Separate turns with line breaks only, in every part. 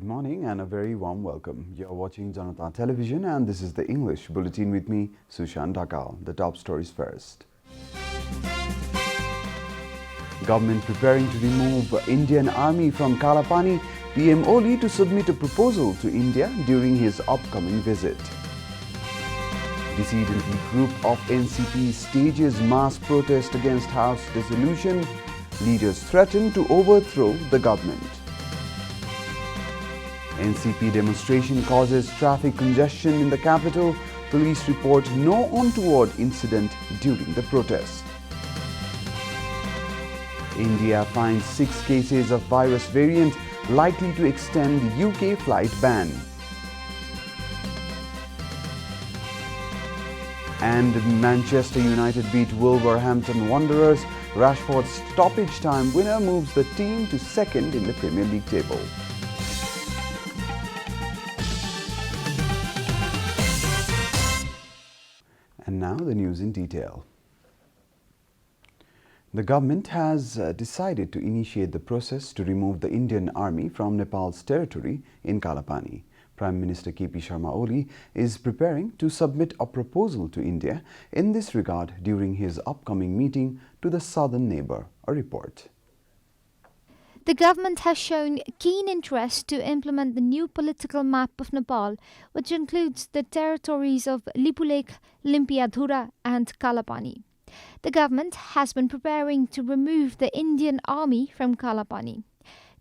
morning and a very warm welcome. You're watching JanataTelevision and this is the English Bulletin with me, Sushan Dhakal. The top stories first. Government preparing to remove Indian Army from Kalapani. PM Oli to submit a proposal to India during his upcoming visit. Dissident group of NCP stages mass protest against House dissolution. Leaders threaten to overthrow the government. NCP demonstration causes traffic congestion in the capital. Police report no untoward incident during the protest. India finds 6 cases of virus variant likely to extend UK flight ban. And Manchester United beat Wolverhampton Wanderers. Rashford's stoppage time winner moves the team to second in the Premier League table. And now the news in detail. The government has decided to initiate the process to remove the Indian Army from Nepal's territory in Kalapani. Prime Minister KP Sharma Oli is preparing to submit a proposal to India in this regard during his upcoming meeting to the southern neighbor. A report.
The government has shown keen interest to implement the new political map of Nepal, which includes the territories of Lipulekh, Limpiadhura and Kalapani. The government has been preparing to remove the Indian Army from Kalapani.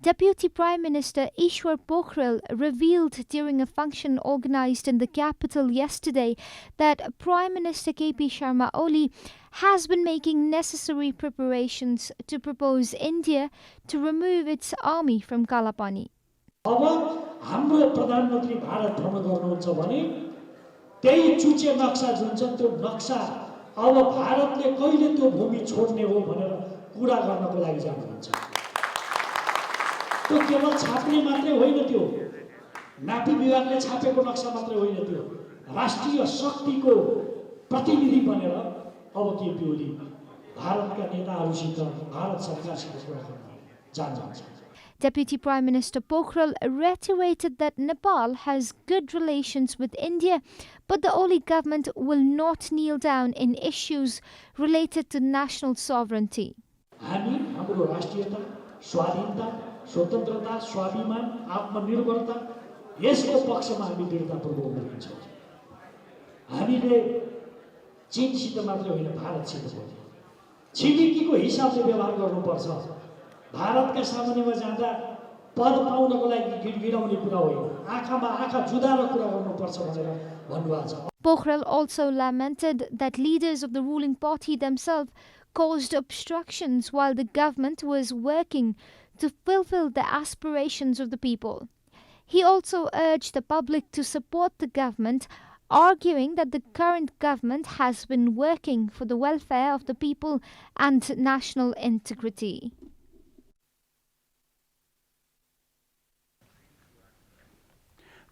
Deputy Prime Minister Ishwar Pokhrel revealed during a function organized in the capital yesterday that Prime Minister KP Sharma Oli has been making necessary preparations to propose India to remove its army from Kalapani.
अब हाम्रो प्रधानमन्त्री भारत भ्रमण गर्नुहुन्छ भने त्यही चुचे नक्सा जुन छ त्यो नक्सा अब भारतले कहिले त्यो भूमि छोड्ने हो भनेर कुरा गर्नको लागि जानुहुन्छ। त्यो केवल छाप्ने मात्रै होइन, त्यो नापी विभागले छापेको नक्सा मात्रै होइन, त्यो राष्ट्रिय शक्तिको प्रतिनिधि बनेर अब केपी ओली भारतका नेताहरूसित भारत सरकारसित कुरा गर्न जान्छ।
Deputy Prime Minister Pokhrel reiterated that Nepal has good relations with India, but the Oli government will not kneel down in issues related to national sovereignty.
हामी हाम्रो राष्ट्रियता, स्वाधीनता, स्वतन्त्रता, स्वाभिमान, आत्मनिर्भरता यसको पक्षमा हामी दृढतापूर्वक बोल्छौँ। हामीले चीनसित मात्र होइन भारतसित पनि छिमेकीको हिसाबले व्यवहार गर्नुपर्छ। भारतका सामान्यमा जाँदा पद पाउनको लागि गिडगिडाउने कुरा होइन, आँखामा आँखा जुधाएर कुरा गर्नुपर्छ भनेर भन्नुभएको छ।
Pokhrel also lamented that leaders of the ruling party themselves caused obstructions while the government was working to fulfill the aspirations of the people. He also urged the public to support the government, arguing that the current government has been working for the welfare of the people and national integrity.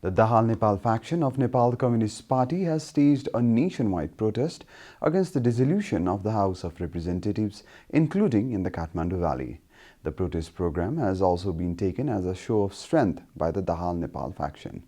The Dahal Nepal faction of Nepal Communist Party has staged a nationwide protest against the dissolution of the House of Representatives, including in the Kathmandu Valley. The protest program has also been taken as a show of strength by the Dahal Nepal faction.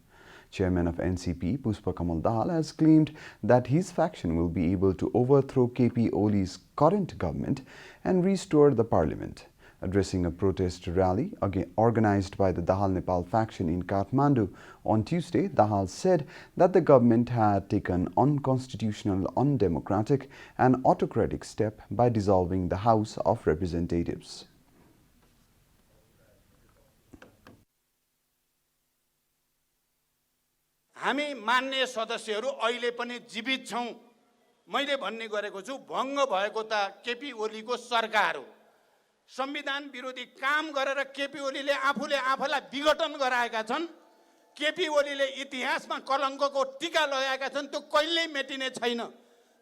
Chairman of NCP, Pushpakamal Dahal, has claimed that his faction will be able to overthrow KP Oli's current government and restore the parliament. Addressing a protest rally organized by the Dahal Nepal faction in Kathmandu on Tuesday, Dahal said that the government had taken unconstitutional, undemocratic and autocratic step by dissolving the House of Representatives.
हामी मान्य सदस्यहरू अहिले पनि जीवित छौं। मैले भन्ने गरेको छु, भङ्ग भएको त केपी ओलीको सरकार हो। संविधान विरोधी काम गरेर केपी ओलीले आफूलाई विघटन गराएका छन्। केपी ओलीले इतिहासमा कलङ्कको टीका लगाएका छन्, त्यो कहिल्यै मेटिने छैन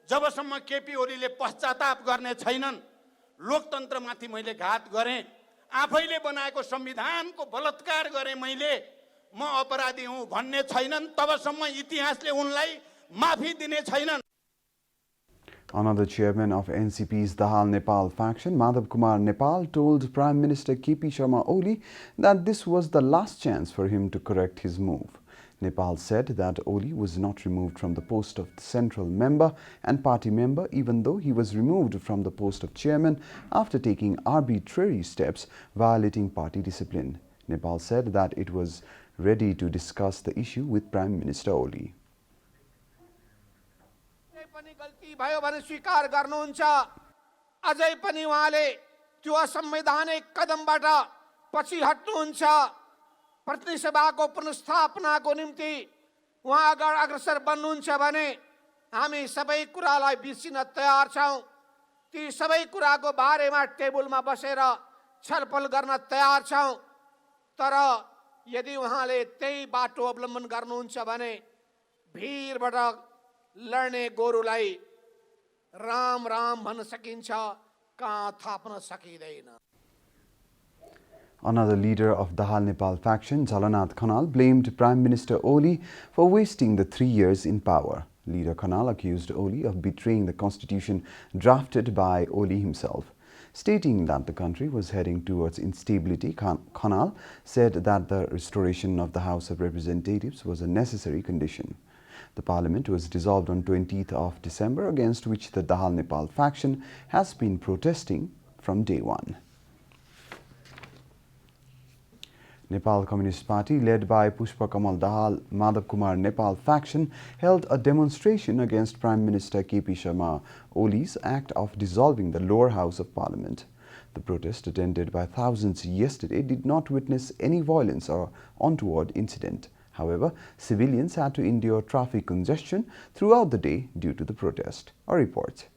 जबसम्म केपी ओलीले पश्चाताप गर्ने छैनन्। लोकतन्त्रमाथि मैले घात गरेँ, आफैले बनाएको संविधानको बलात्कार गरेँ, म अपराधी हुँ भन्ने छैनन्, तबसम्म इतिहासले उनलाई माफी दिने छैनन्।
Another chairman of NCP's Dahal Nepal faction, Madhav Kumar Nepal, told Prime Minister KP Sharma Oli that this was the last chance for him to correct his move. Nepal said that Oli was not removed from the post of central member and party member, even though he was removed from the post of chairman after taking arbitrary steps violating party discipline. Nepal said that it was ready to discuss the issue with Prime Minister Oli.
गल्ती भयो भने स्वीकार गर्नुहुन्छ अझै पनि उहाँले त्यो असंवैधानिक कदमबाट पछि हट्नुहुन्छ प्रतिनिधि सभाको पुनर्स्थापनाको निम्ति उहाँ अग्रसर बन्नुहुन्छ भने हामी सबै कुरालाई बिर्सिन तयार छौं ती सबै कुराको बारेमा टेबलमा बसेर छलफल गर्न तयार छौं तर यदि उहाँले त्यही बाटो अवलम्बन गर्नुहुन्छ भने भिरबाट लड्ने गोरुलाई राम राम भन्न सकिन्छ कहाँ थाप्न सकिदैन.
Another leader of Dahal Nepal faction, Janata blamed Prime Minister Oli for wasting the 3 years in power. Leader Khanal accused Oli of betraying the constitution drafted by Oli himself. Stating that the country was heading towards instability, Khanal said that the restoration of the House of Representatives was a necessary condition. The parliament was dissolved on 20th of December, against which the Dahal Nepal faction has been protesting from day one. Nepal Communist Party, led by Pushpa Kamal Dahal, Madhav Kumar Nepal faction, held a demonstration against Prime Minister KP Sharma Oli's act of dissolving the lower house of parliament. The protest, attended by thousands yesterday, did not witness any violence or untoward incident. However, civilians had to endure traffic congestion throughout the day due to the protest. A report.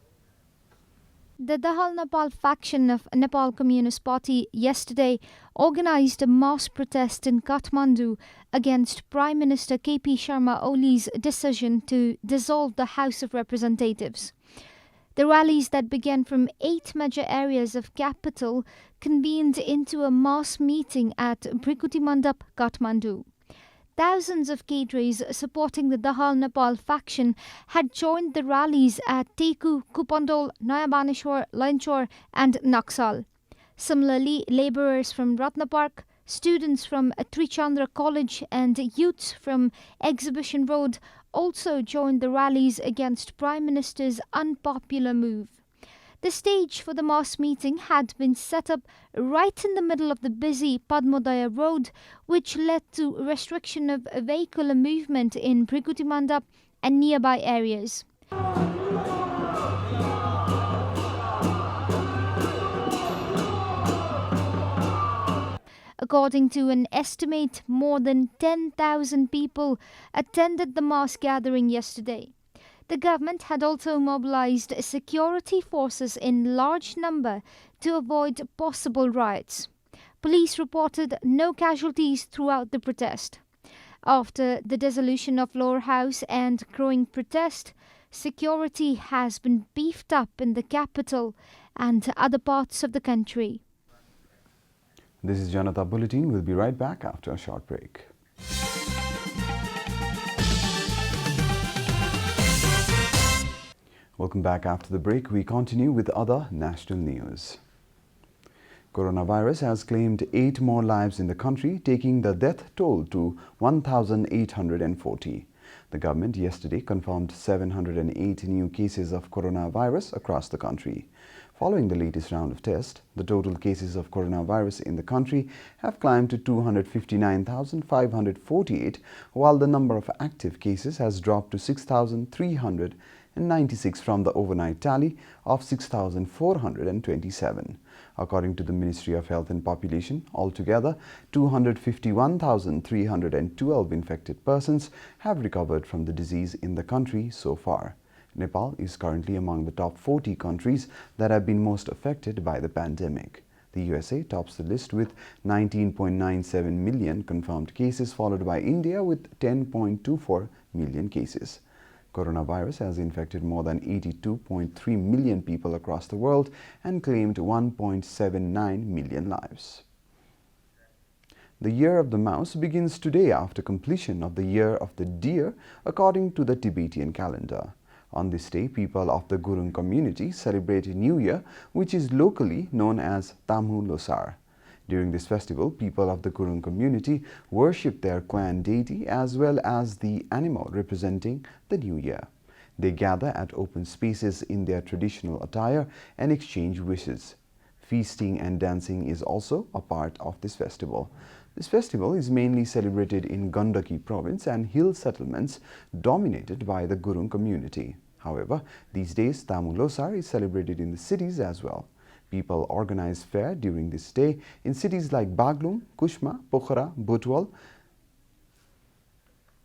The Dahal Nepal faction of Nepal Communist Party yesterday organized a mass protest in Kathmandu against Prime Minister KP Sharma Oli's decision to dissolve the House of Representatives. The rallies that began from 8 major areas of capital convened into a mass meeting at Brikuti Mandap, Kathmandu. Thousands of cadres supporting the Dahal Nepal faction had joined the rallies at Teku, Kupandol, Naya Baneshwar, Lanchor and Naxal. Similarly, labourers from Ratnapark, students from Trichandra College and youths from Exhibition Road also joined the rallies against Prime Minister's unpopular move. The stage for the mass meeting had been set up right in the middle of the busy Padmodaya Road, which led to restriction of vehicular movement in Brikuti Mandap and nearby areas. According to an estimate, more than 10,000 people attended the mass gathering yesterday. The government had also mobilized security forces in large number to avoid possible riots. Police reported no casualties throughout the protest. After the dissolution of lower house and growing protest, security has been beefed up in the capital and other parts of the country.
This is Janata Bulletin. We'll be right back after a short break. Welcome back after the break. We continue with other national news. Coronavirus has claimed 8 more lives in the country, taking the death toll to 1,840. The government yesterday confirmed 708 new cases of coronavirus across the country. Following the latest round of tests, the total cases of coronavirus in the country have climbed to 259,548, while the number of active cases has dropped to 6,396 from the overnight tally of 6,427. According to the Ministry of Health and Population, altogether 251,312 infected persons have recovered from the disease in the country so far. Nepal is currently among the top 40 countries that have been most affected by the pandemic. The USA tops the list with 19.97 million confirmed cases, followed by India with 10.24 million cases. Coronavirus has infected more than 82.3 million people across the world and claimed 1.79 million lives. The Year of the Mouse begins today after completion of the Year of the Deer according to the Tibetan calendar. On this day, people of the Gurung community celebrate New Year, which is locally known as Tamu Losar. During this festival, people of the Gurung community worship their clan deity as well as the animal representing the New Year. They gather at open spaces in their traditional attire and exchange wishes. Feasting and dancing is also a part of this festival. This festival is mainly celebrated in Gandaki province and hill settlements dominated by the Gurung community. However, these days Tamu Losar is celebrated in the cities as well. People organize fair during this day in cities like Baglum, Kushma, Pokhara, Butwal,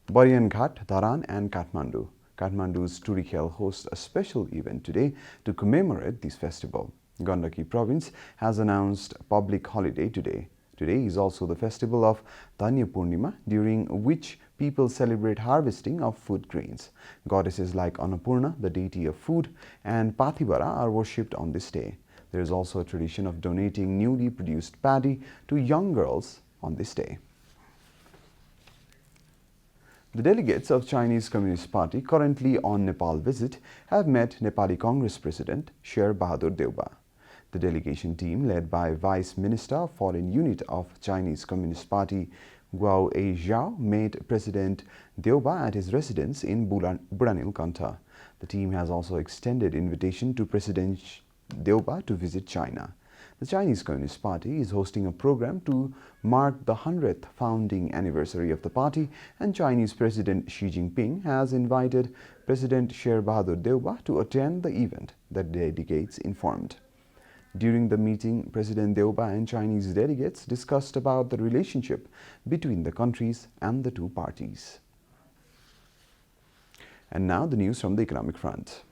Barianghat, Dharan and Kathmandu. Kathmandu's Turikhel hosts a special event today to commemorate this festival. Gandaki province has announced a public holiday today. Today is also the festival of Dhanya Purnima, during which people celebrate harvesting of food grains. Goddesses like Annapurna, the deity of food, and Pathibara are worshipped on this day. There is also a tradition of donating newly produced paddy to young girls on this day. The delegates of Chinese Communist Party currently on Nepal visit have met Nepali Congress President Sher Bahadur Deuba. The delegation team, led by Vice Minister of Foreign Unit of Chinese Communist Party Guo A. Zhao, met President Deuba at his residence in Buranilkantha. The team has also extended invitation to President Deuba to visit China. The Chinese Communist Party is hosting a program to mark the 100th founding anniversary of the party, and Chinese President Xi Jinping has invited President Sher Bahadur Deuba to attend the event, the delegates informed. During the meeting, President Deuba and Chinese delegates discussed about the relationship between the countries and the two parties. And now the news from the economic front.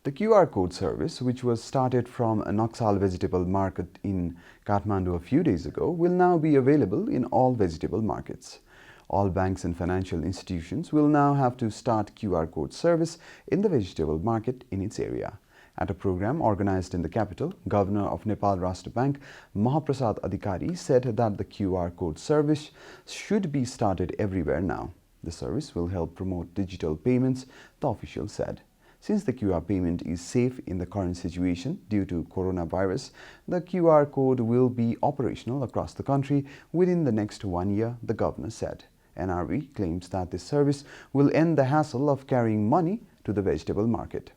The QR code service, which was started from a Naxal vegetable market in Kathmandu a few days ago, will now be available in all vegetable markets. All banks and financial institutions will now have to start QR code service in the vegetable market in its area. At a program organized in the capital, Governor of Nepal Rashtra Bank Mahaprasad Adhikari said that the QR code service should be started everywhere now. The service will help promote digital payments, the official said. Since the QR payment is safe in the current situation due to coronavirus, the QR code will be operational across the country within the next 1 year, the governor said. NRV claims that this service will end the hassle of carrying money to the vegetable market.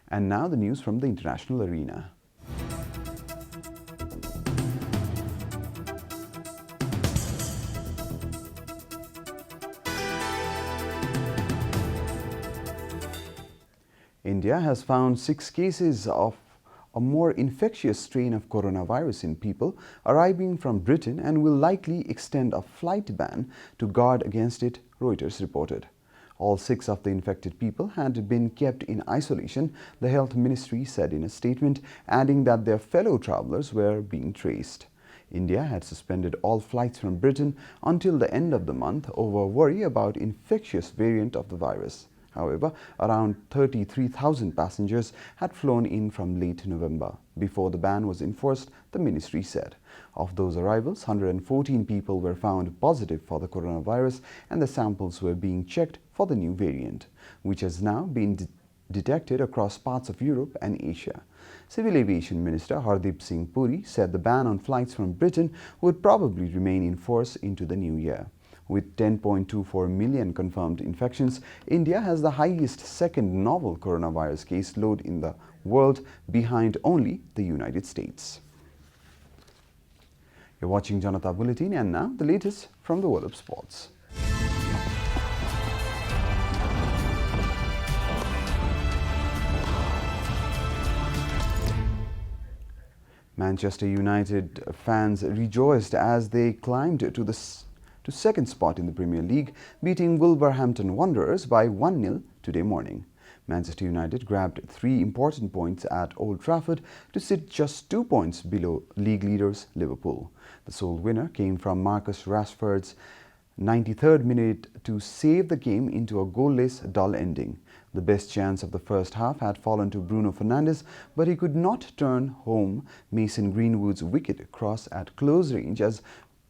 And now the news from the international arena. India has found 6 cases of a more infectious strain of coronavirus in people arriving from Britain and will likely extend a flight ban to guard against it, Reuters reported. All 6 of the infected people had been kept in isolation, the health ministry said in a statement, adding that their fellow travelers were being traced. India had suspended all flights from Britain until the end of the month over worry about infectious variant of the virus. However, around 33,000 passengers had flown in from late November before the ban was enforced, the ministry said. Of those arrivals, 114 people were found positive for the coronavirus, and the samples were being checked for the new variant, which has now been detected across parts of Europe and Asia. Civil Aviation Minister Hardeep Singh Puri said the ban on flights from Britain would probably remain in force into the new year. With 10.24 million confirmed infections, India has the highest second novel coronavirus case load in the world, behind only the United States. You're watching Janata Bulletin, and now the latest from the world of sports. Manchester United fans rejoiced as they climbed to second spot in the Premier League, beating Wolverhampton Wanderers by 1-0 today morning. Manchester United grabbed 3 important points at Old Trafford to sit just 2 points below league leaders Liverpool. The sole winner came from Marcus Rashford's 93rd minute to save the game into a goalless, dull ending. The The best chance of the first half had fallen to Bruno Fernandes, but he could not turn home Mason Greenwood's wicket cross at close range as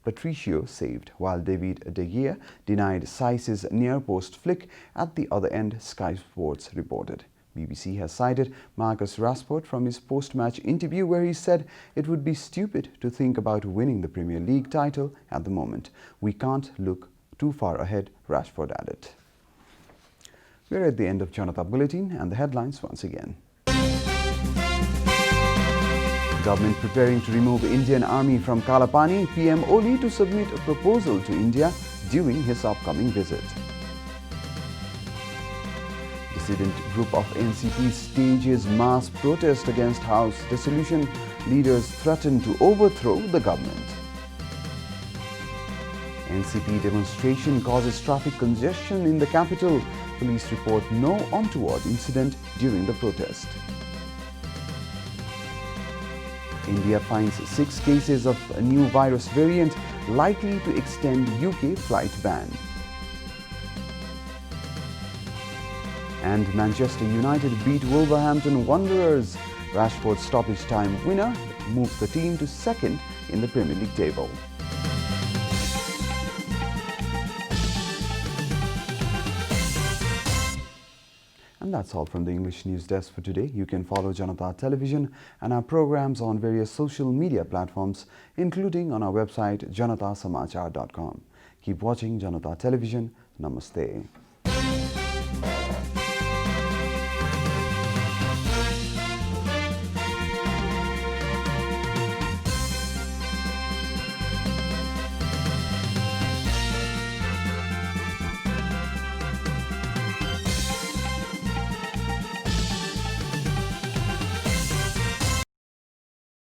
Patricio saved, while David De Gea denied Saiz's near-post flick at the other end, Sky Sports reported. BBC has cited Marcus Rashford from his post-match interview where he said it would be stupid to think about winning the Premier League title at the moment. We can't look too far ahead, Rashford added. We're at the end of Janata Bulletin and the headlines once again. Government preparing to remove Indian Army from Kalapani, PM Oli to submit a proposal to India during his upcoming visit. Dissident group of NCP stages mass protest against House dissolution. Leaders threaten to overthrow the government. NCP demonstration causes traffic congestion in the capital. Police report no untoward incident during the protest. India finds 6 cases of a new virus variant likely to extend UK flight ban. And Manchester United beat Wolverhampton Wanderers. Rashford's stoppage time winner moves the team to second in the Premier League table. And that's all from the English News Desk for today. You can follow Janata Television and our programs on various social media platforms, including on our website janatasamachar.com. Keep watching Janata Television. Namaste.